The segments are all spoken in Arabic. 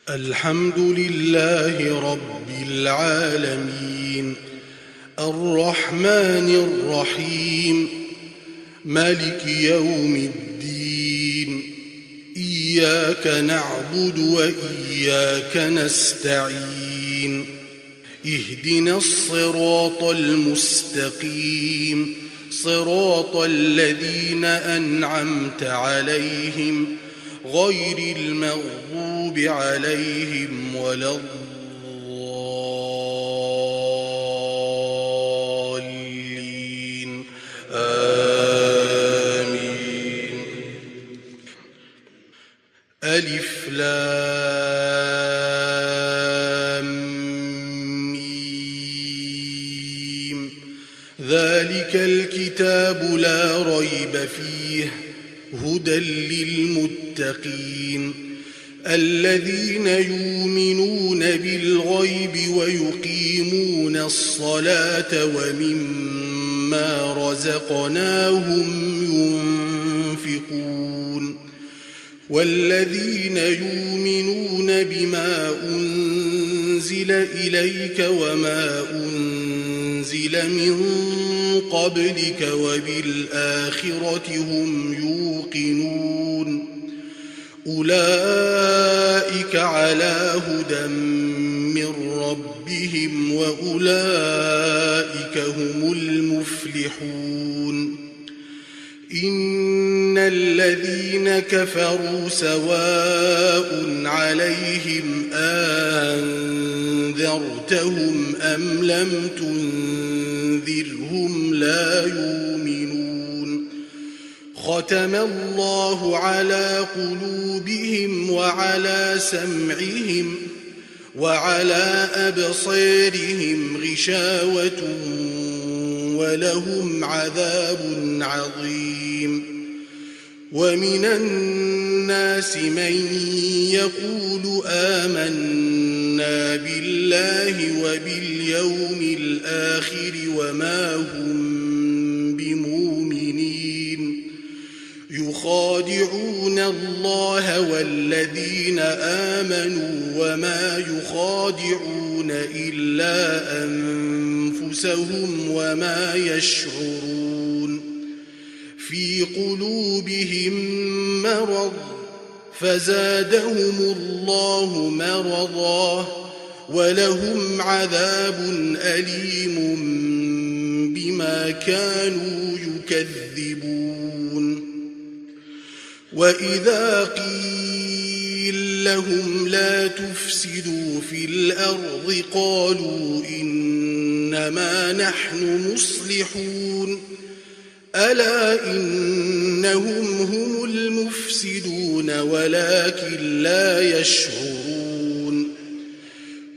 الحمد لله رب العالمين الرحمن الرحيم مالك يوم الدين إياك نعبد وإياك نستعين اهدنا الصراط المستقيم صراط الذين أنعمت عليهم غير المغضوب عليهم ولا الضالين آمين. ألف لام ميم ذلك الكتاب لا ريب فيه هدى للمتقين الذين يؤمنون بالغيب ويقيمون الصلاة ومما رزقناهم ينفقون والذين يؤمنون بما أنزل إليك وما أنزل من قبلك وبالآخرة هم يوقنون أولئك على هدى من ربهم وأولئك هم المفلحون إن الذين كفروا سواء عليهم أنذرتهم أم لم تنذرهم لا يؤمنون ختم الله على قلوبهم وعلى سمعهم وعلى أبصارهم غشاوة ولهم عذاب عظيم ومن الناس من يقول آمنا بالله وباليوم الآخر وما هم بمؤمنين يخادعون الله والذين آمنوا وما يخادعون إلا أنفسهم وما يشعرون في قلوبهم مرض فزادهم الله مرضا ولهم عذاب أليم بما كانوا يكذبون وإذا قيل لهم لا تفسدوا في الأرض قالوا إنما نحن مصلحون ألا إنهم هم المفسدون ولكن لا يشعرون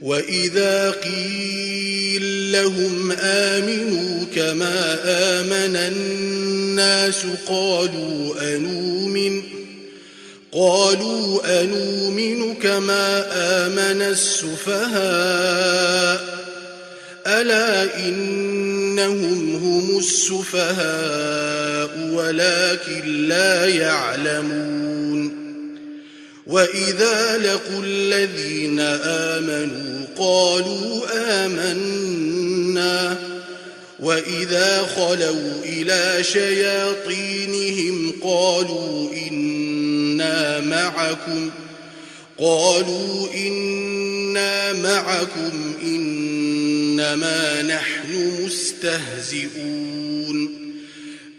وإذا قيل لهم آمنوا كما آمن الناس قالوا أنؤمن كما آمن السفهاء ألا إنهم هم السفهاء ولكن لا يعلمون وإذا لقوا الذين آمنوا قالوا آمنا وإذا خلوا إلى شياطينهم قالوا إنا معكم إنما نحن مستهزئون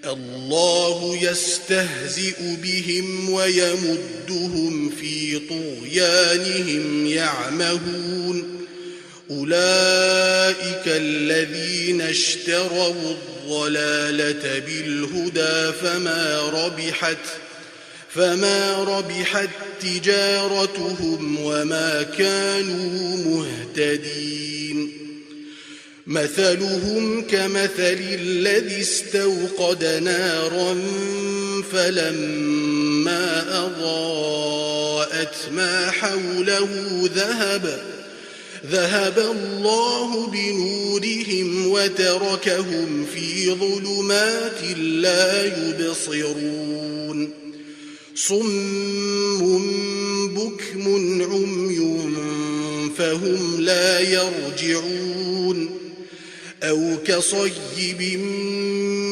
الله يستهزئ بهم ويمدهم في طغيانهم يعمهون أولئك الذين اشتروا الضلالة بالهدى فما ربحت تجارتهم وما كانوا مهتدين مثلهم كمثل الذي استوقد نارا فلما أضاءت ما حوله ذهب الله بنورهم وتركهم في ظلمات لا يبصرون صم بكم عمي فهم لا يرجعون أو كصيب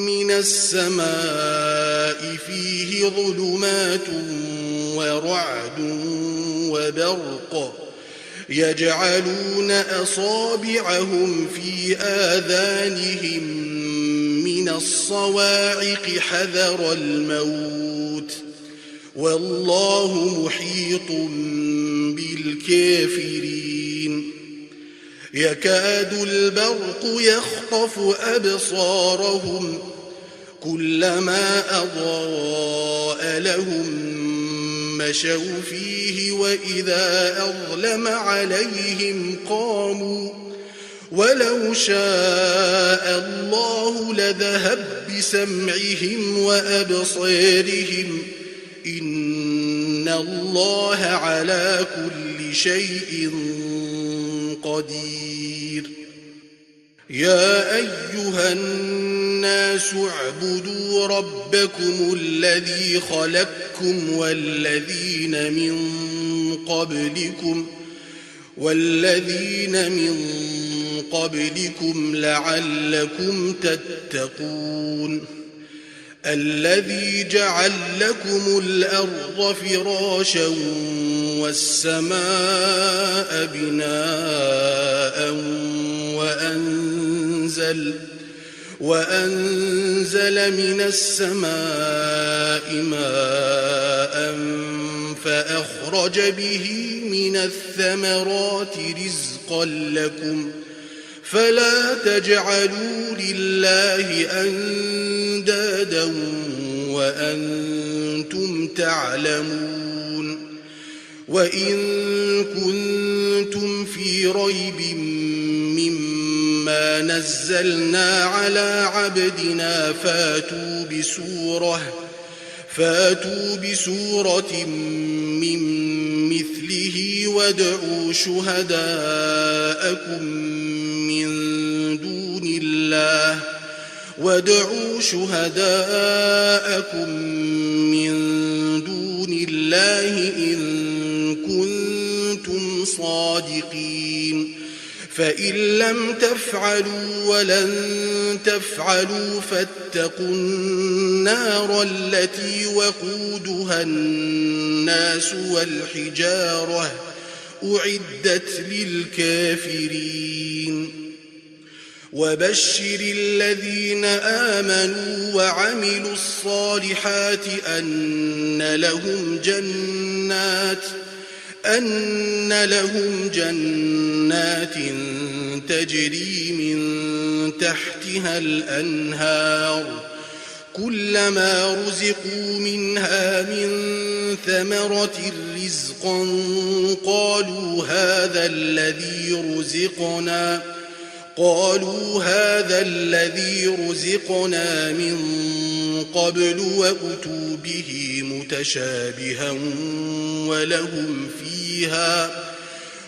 من السماء فيه ظلمات ورعد وبرق يجعلون أصابعهم في آذانهم من الصواعق حذر الموت والله محيط بالكافرين يكاد البرق يخطف أبصارهم كلما أضاء لهم مشوا فيه وإذا أظلم عليهم قاموا ولو شاء الله لذهب بسمعهم وأبصارهم إن الله على كل شيء قدير يا أيها الناس اعبدوا ربكم الذي خلقكم والذين من قبلكم لعلكم تتقون الذي جعل لكم الأرض فراشا والسماء بناء وأنزل من السماء ماء فأخرج به من الثمرات رزقا لكم فلا تجعلوا لله أندادا وأنتم تعلمون وإن كنتم في ريب مما نزلنا على عبدنا فاتوا بسورة من مثله وادعوا شهداءكم من دون الله إن كنتم صادقين فإن لم تفعلوا ولن تفعلوا فاتقوا النار التي وقودها الناس والحجارة أعدت للكافرين وبشر الذين آمنوا وعملوا الصالحات أن لهم جنات تجري من تحتها الأنهار كلما رزقوا منها من ثمرة رزقا قالوا هذا الذي رزقنا من قبل وأتوا به متشابها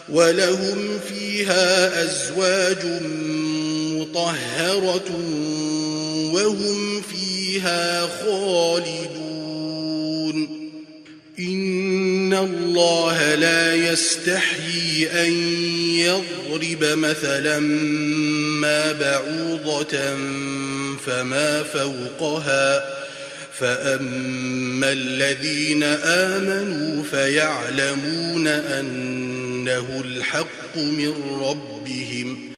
ولهم فيها أزواج مطهرة وهم فيها خالدون إن الله لا يستحيي أن يضرب مثلا ما بعوضة فما فوقها فأما الذين آمنوا فيعلمون أنه الحق من ربهم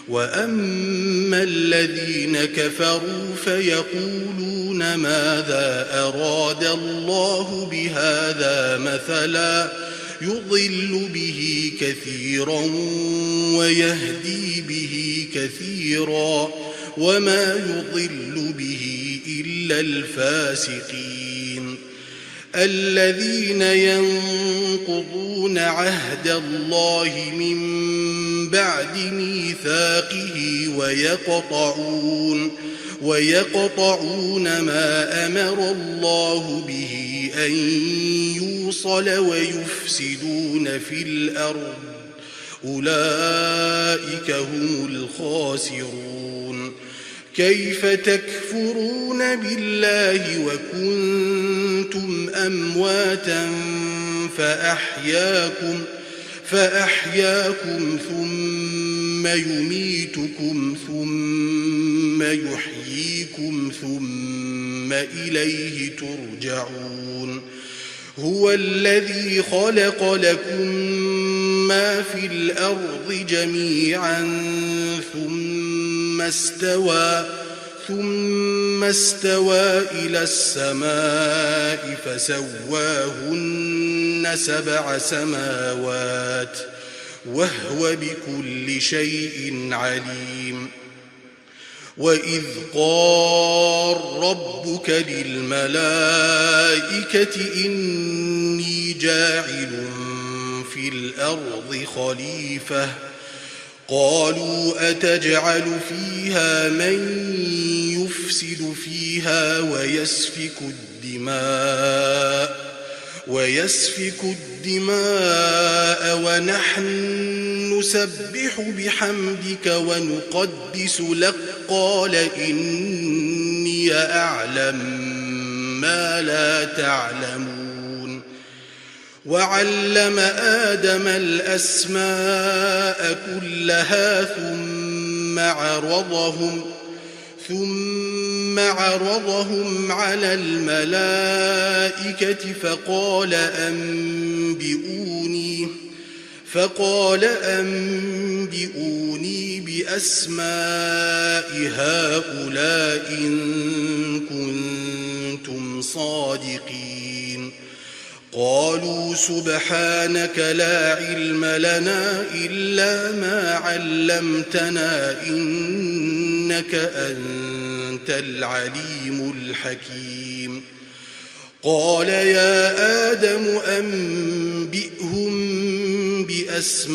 وأما الذين كفروا فيقولون ماذا أراد الله بهذا مثلا يضل به كثيرا ويهدي به كثيرا وما يضل به إلا الفاسقين الذين ينقضون عهد الله من بعد ميثاقه ويقطعون ما أمر الله به أن يوصل ويفسدون في الأرض أولئك هم الخاسرون كيف تكفرون بالله وكنتم أمواتا فأحياكم ثم يميتكم ثم يحييكم ثم إليه ترجعون هو الذي خلق لكم ما في الأرض جميعا ثم استوى إلى السماء فسواهن 7 سماوات وهو بكل شيء عليم وإذ قال ربك للملائكة إني جاعل في الأرض خليفة قالوا أتجعل فيها من يفسد فيها ويسفك الدماء ونحن نسبح بحمدك ونقدس لك قال إني أعلم ما لا تعلمون وعلم آدم الأسماء كلها ثم عرضهم على الملائكة فقال أنبئوني بأسماء هؤلاء إن كنتم صادقين قالوا سبحانك لا علم لنا إلا ما علمتنا إنك أنت العليم الحكيم قال يا آدم أنبئهم بأسمائهم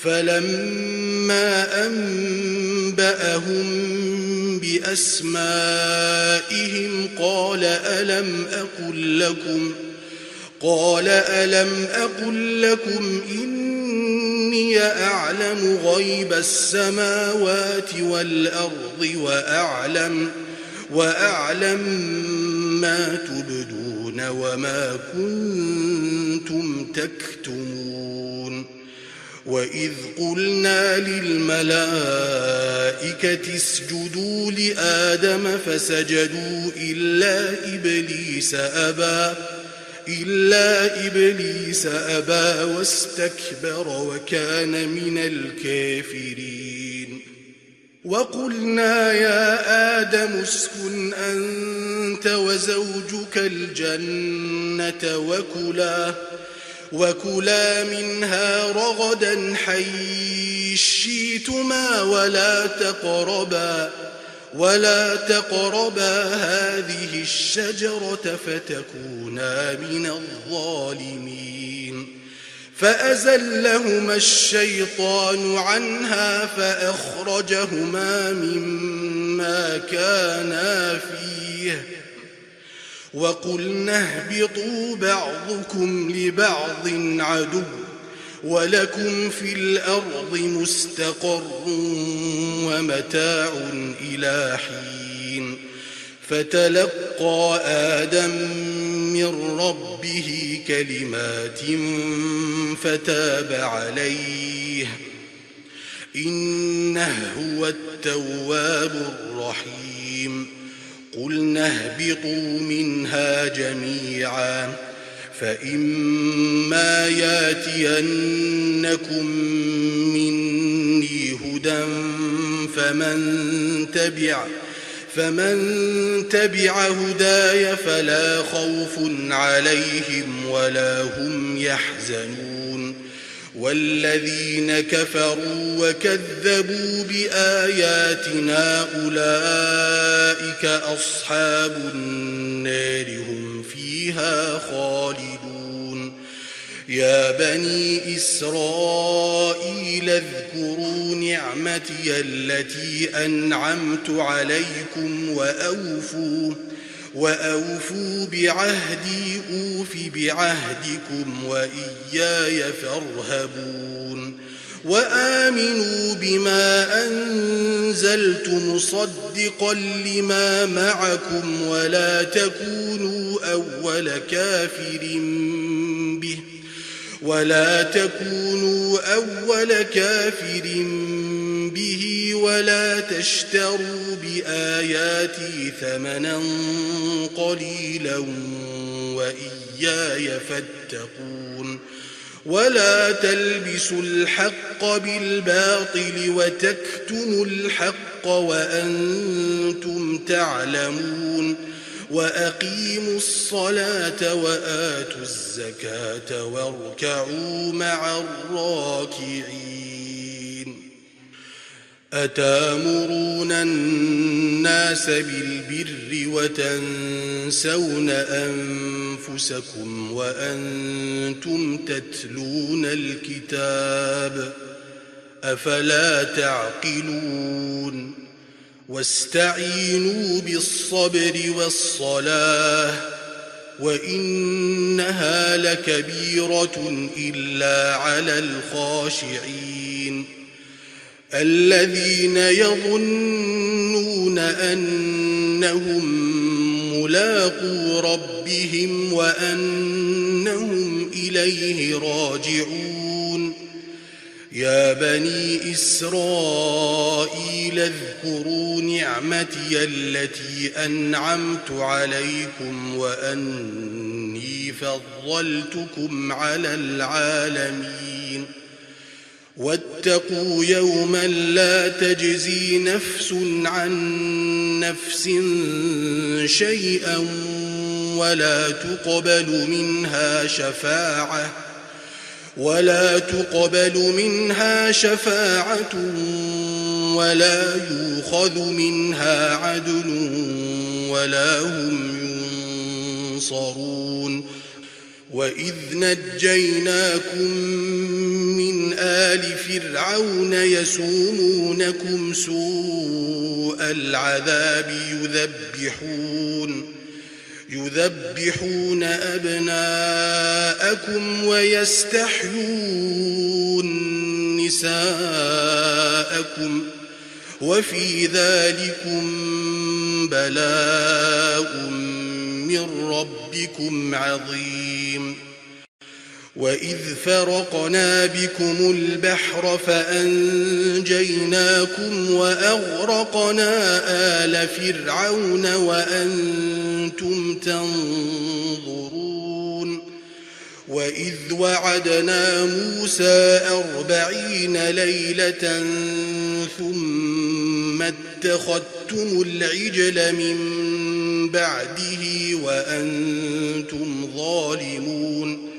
فلما أنبأهم بأسمائهم قال ألم أقل لكم إني أعلم غيب السماوات والأرض وأعلم ما تبدون وما كنتم تكتمون وإذ قلنا للملائكة اسجدوا لآدم فسجدوا إلا إبليس أبى واستكبر وكان من الكافرين وقلنا يا آدم اسكن أنت وزوجك الجنة وكلا منها رغدا حيث شئتما ولا تقربا هذه الشجرة فتكونا من الظالمين فأزلهما الشيطان عنها فأخرجهما مما كانا فيه وقلنا اهبطوا بعضكم لبعض عدو ولكم في الأرض مستقر ومتاع إلى حين فتلقى آدم من ربه كلمات فتاب عليه إنه هو التواب الرحيم قلنا اهبطوا منها جميعا فإما ياتينكم مني هدى فمن تبع هداي فلا خوف عليهم ولا هم يحزنون والذين كفروا وكذبوا بآياتنا أولئك أصحاب النار هم فيها خالدون يا بني إسرائيل اذكروا نعمتي التي أنعمت عليكم وأوفوا بعهدي أوف بعهدكم وإياي فارهبون وآمنوا بما أنزلت مصدقا لما معكم ولا تكونوا أول كافر به ولا تكونوا أول كافر به ولا تشتروا بآياتي ثمنا قليلا وإياي فاتقون ولا تلبسوا الحق بالباطل وتكتموا الحق وأنتم تعلمون وأقيموا الصلاة وآتوا الزكاة واركعوا مع الراكعين أتامرون الناس بالبر وتنسون أنفسكم وأنتم تتلون الكتاب أفلا تعقلون واستعينوا بالصبر والصلاة وإنها لكبيرة إلا على الخاشعين الذين يظنون أنهم ملاقو ربهم وأنهم إليه راجعون يا بني إسرائيل اذكروا نعمتي التي أنعمت عليكم وأني فضلتكم على العالمين واتقوا يوما لا تجزي نفس عن نفس شيئا ولا تقبل منها شفاعة ولا يؤخذ منها عدل ولا هم ينصرون وإذ نجيناكم من آل فرعون يسومونكم سوء العذاب يذبحون أبناءكم ويستحيون نساءكم وفي ذلكم بلاء من ربكم عظيم وإذ فرقنا بكم البحر فأنجيناكم وأغرقنا آل فرعون وأنتم تنظرون وإذ وعدنا موسى 40 ليلة ثم اتخذتم العجل من بعده وأنتم ظالمون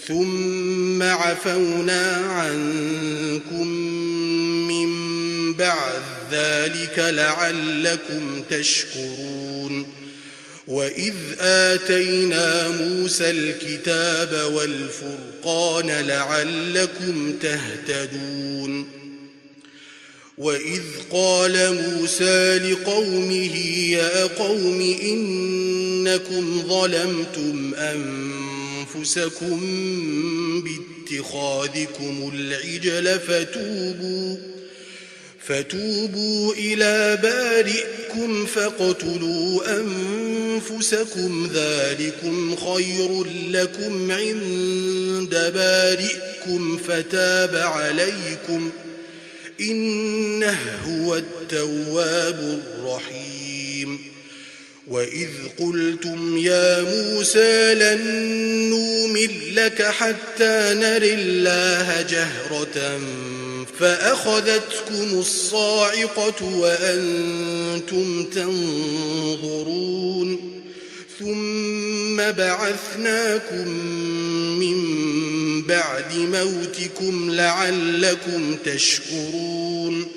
ثم عفونا عنكم من بعد ذلك لعلكم تشكرون وإذ آتينا موسى الكتاب والفرقان لعلكم تهتدون وإذ قال موسى لقومه يا قوم إنكم ظلمتم أنفسكم باتخاذكم العجل فتوبوا إلى بارئكم فاقتلوا أنفسكم ذلكم خير لكم عند بارئكم فتاب عليكم إنه هو التواب الرحيم وإذ قلتم يا موسى لن نؤمن لك حتى نري الله جهرة فأخذتكم الصاعقة وأنتم تنظرون ثم بعثناكم من بعد موتكم لعلكم تشكرون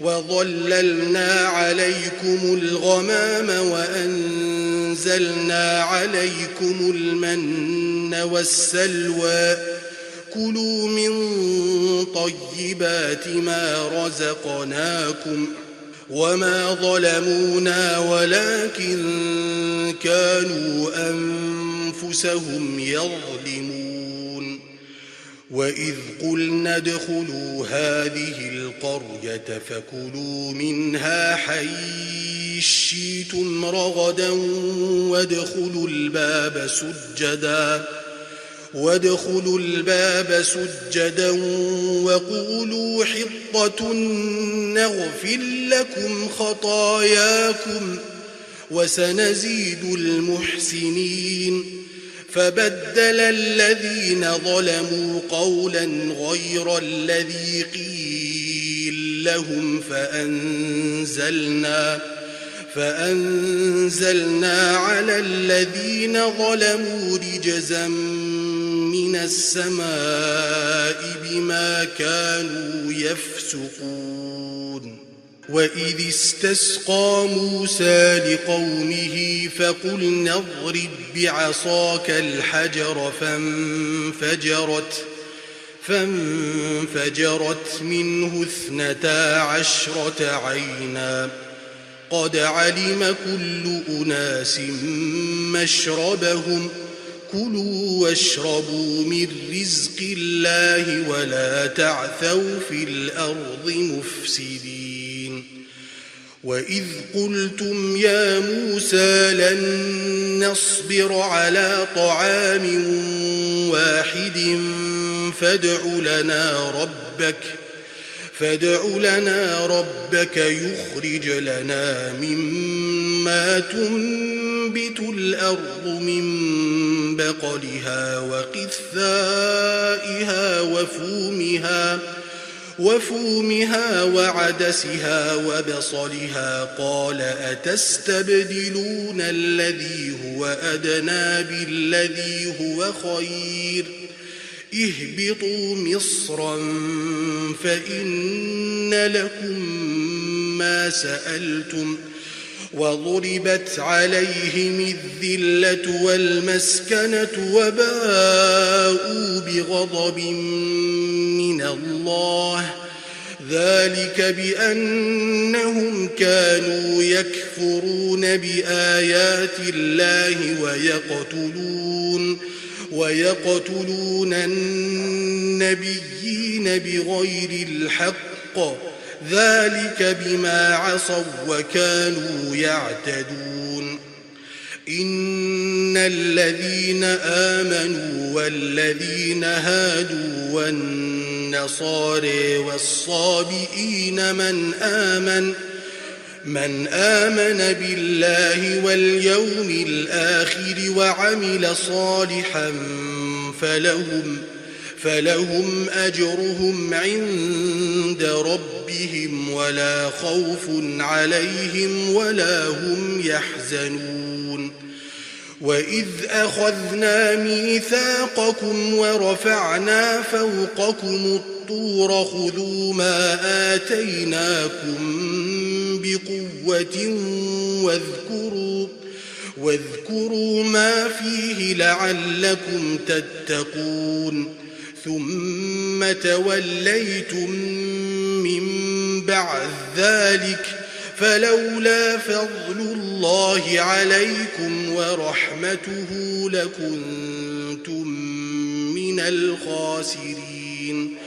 وظللنا عليكم الغمام وأنزلنا عليكم المن والسلوى كلوا من طيبات ما رزقناكم وما ظلمونا ولكن كانوا أنفسهم يظلمون وإذ قلنا ادخلوا هذه القرية فكلوا منها حيث شئتم رغدا وادخلوا الباب وادخلوا الباب سجدا وقولوا حطة نغفر لكم خطاياكم وسنزيد المحسنين. فبدل الذين ظلموا قولا غير الذي قيل لهم فأنزلنا على الذين ظلموا رجزا من السماء بما كانوا يفسقون. وإذ استسقى موسى لقومه فقلنا اضرب بعصاك الحجر فانفجرت منه 12 عينا قد علم كل أناس مشربهم كلوا واشربوا من رزق الله ولا تعثوا في الأرض مفسدين. وإذ قلتم يا موسى لن نصبر على طعام واحد فادع لنا ربك يخرج لنا مما تنبت الأرض من بقلها وقثائها وفومها وعدسها وبصلها قال أتستبدلون الذي هو أدنى بالذي هو خير اهبطوا مصرا فإن لكم ما سألتم وضربت عليهم الذلة والمسكنة وباءوا بغضب من الله ذلك بأنهم كانوا يكفرون بآيات الله ويقتلون النبيين بغير الحق ذلك بما عصوا وكانوا يعتدون. إن الذين آمنوا والذين هادوا والنصارى والصابئين من آمن بالله واليوم الآخر وعمل صالحا فلهم أجرهم عند ربهم ولا خوف عليهم ولا هم يحزنون. وإذ أخذنا ميثاقكم ورفعنا فوقكم الطور خذوا ما آتيناكم بقوة واذكروا ما فيه لعلكم تتقون. ثم توليتم من بعد ذلك فلولا فضل الله عليكم ورحمته لكنتم من الخاسرين.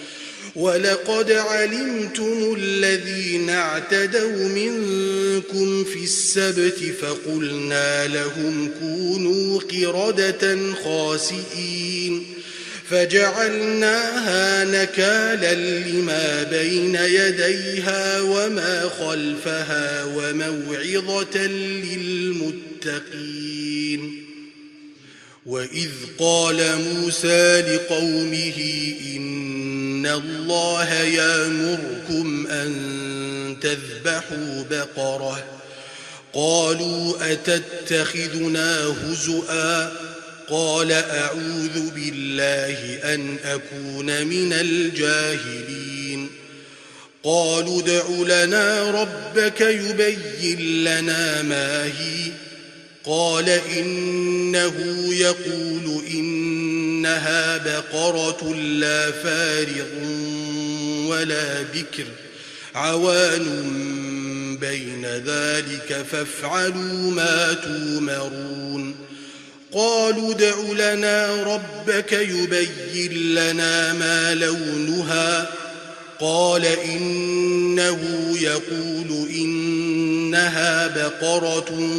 ولقد علمتم الذين اعتدوا منكم في السبت فقلنا لهم كونوا قردة خاسئين فجعلناها نكالا لما بين يديها وما خلفها وموعظة للمتقين. وإذ قال موسى لقومه إن الله يأمركم أن تذبحوا بقرة قالوا أتتخذنا هزؤا قال أعوذ بالله أن أكون من الجاهلين. قالوا ادع لنا ربك يبين لنا ما هي قال إنه يقول إنها بقرة لا فارغ ولا بكر عوان بين ذلك فافعلوا ما تؤمرون. قالوا ادع لنا ربك يبين لنا ما لونها قال إنه يقول إنها بقرة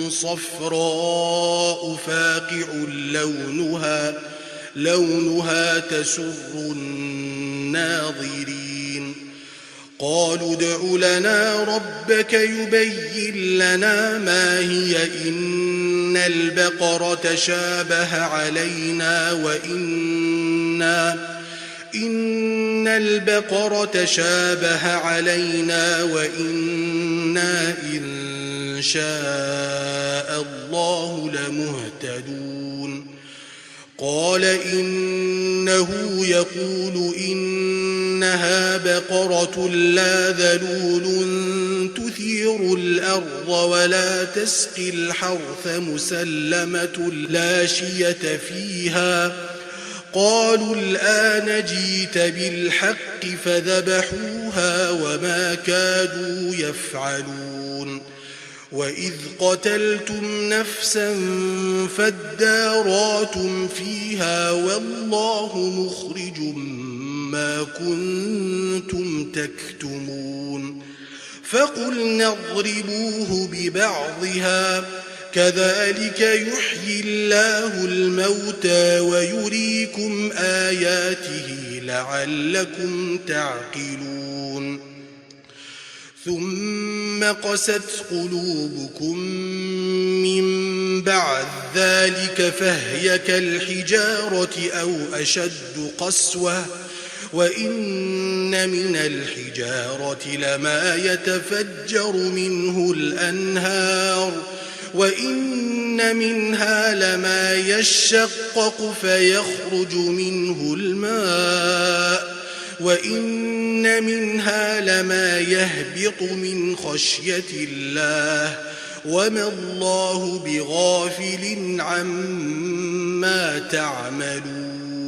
صفراء فاقع لونها لونها تسر الناظرين قالوا ادع لنا ربك يبين لنا ما هي إن البقرة شابه علينا وإنا إن شاء الله لمهتدون قال إنه يقول إنها بقرة لا ذلول تثير الأرض ولا تسقي الحرث مسلمة لا شية فيها قالوا الآن جيت بالحق فذبحوها وما كادوا يفعلون وإذ قتلتم نفسا فادارأتم فيها والله مخرج ما كنتم تكتمون فقلنا اضربوه ببعضها كذلك يحيي الله الموتى ويريكم آياته لعلكم تعقلون ثم قست قلوبكم من بعد ذلك فهي كالحجارة أو أشد قسوة وإن من الحجارة لما يتفجر منه الأنهار وإن منها لما يشقق فيخرج منه الماء وإن منها لما يهبط من خشية الله وما الله بغافل عما تعملون